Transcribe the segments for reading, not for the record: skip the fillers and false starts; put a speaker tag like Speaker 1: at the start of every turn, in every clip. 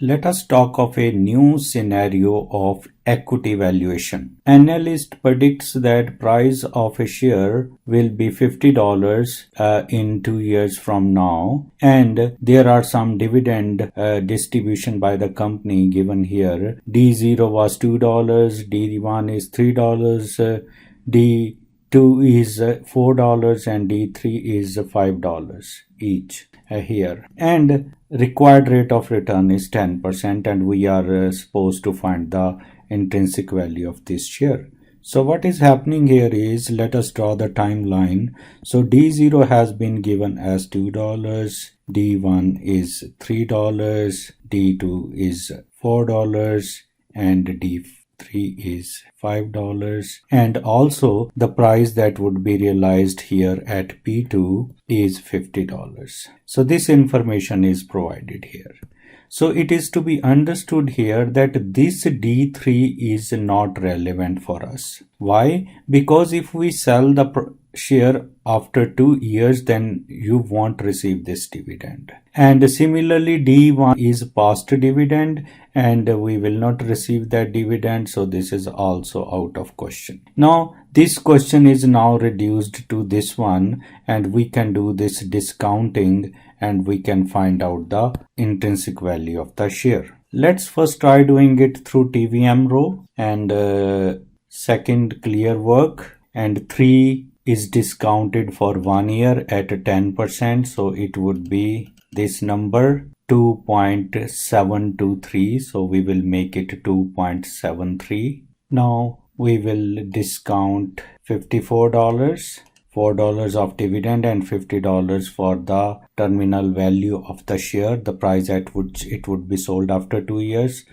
Speaker 1: Let us talk of a new scenario of equity valuation. Analyst predicts that price of a share will be $50 in 2 years from now, and there are some dividend distribution by the company given here. D0 was $2, D1 is $3, D2 is $4 and D3 is $5 each here, and required rate of return is 10%, and we are supposed to find the intrinsic value of this share. So what is happening here is, let us draw the timeline. So D0 has been given as $2, D1 is $3, D2 is $4, and D3 is $5, and also the price that would be realized here at P2 is $50. So this information is provided here. So it is to be understood here that this D3 is not relevant for us. Why? Because if we sell the share after 2 years, then you won't receive this dividend. And similarly, D1 is past dividend and we will not receive that dividend. So this is also out of question. Now, this question is now reduced to this one, and we can do this discounting and we can find out the intrinsic value of the share. Let's first try doing it through TVM row, and second clear work, and 3 is discounted for 1 year at 10%, so it would be this number 2.723, so we will make it 2.73. Now we will discount $54, $4 of dividend and $50 for the terminal value of the share, the price at which it would be sold after 2 years.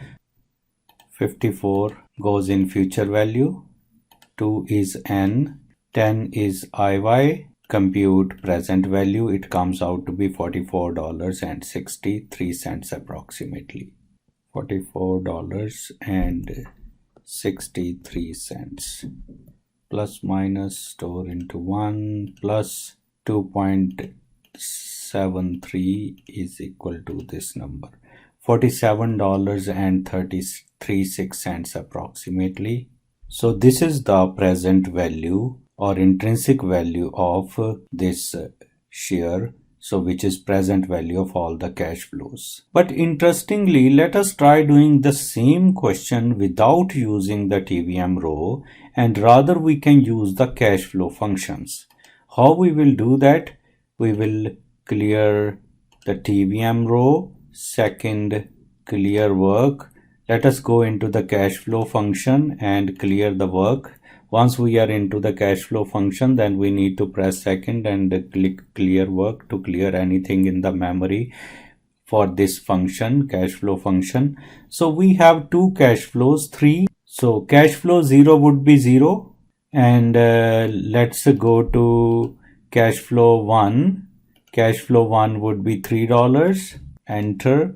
Speaker 1: 54 goes in future value, 2 is N, 10 is IY, compute present value, it comes out to be $44.63 approximately. $44.63 plus minus store into 1 plus 2.73 is equal to this number, $47.36 approximately. So this is the present value or intrinsic value of this share, so which is present value of all the cash flows. But interestingly, let us try doing the same question without using the TVM row, and rather we can use the cash flow functions. How we will do that? We will clear the TVM row, second clear work. Let us go into the cash flow function and clear the work. Once we are into the cash flow function, then we need to press second and click clear work to clear anything in the memory for this function, cash flow function. So we have two cash flows, 3. So cash flow 0 would be 0, and let's go to cash flow 1. Cash flow 1 would be $3. Enter,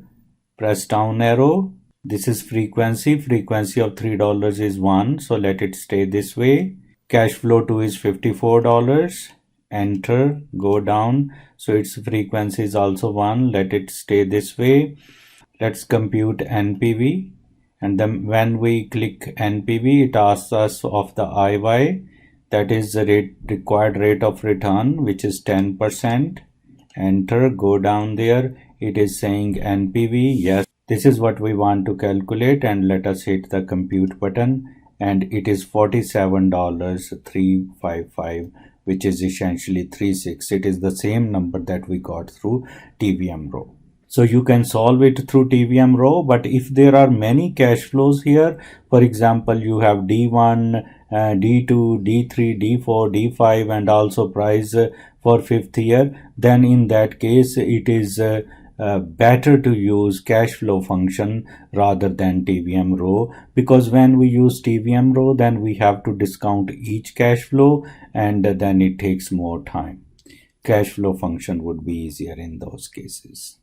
Speaker 1: press down arrow. This is frequency of $3 is 1, so let it stay this way. Cash flow 2 is $54. Enter, go down, so its frequency is also 1, let it stay this way. Let's compute NPV, and then when we click NPV, it asks us of the IY, that is the required rate of return, which is 10%. Enter, go down there, it is saying NPV, yes. This is what we want to calculate, and let us hit the compute button, and it is $47.355, which is essentially 36. It is the same number that we got through TVM row. So you can solve it through TVM row, but if there are many cash flows here, for example, you have D1, D2, D3, D4, D5, and also price for 5th year, then in that case it is better to use cash flow function rather than TVM row, because when we use TVM row, then we have to discount each cash flow and then it takes more time. Cash flow function would be easier in those cases.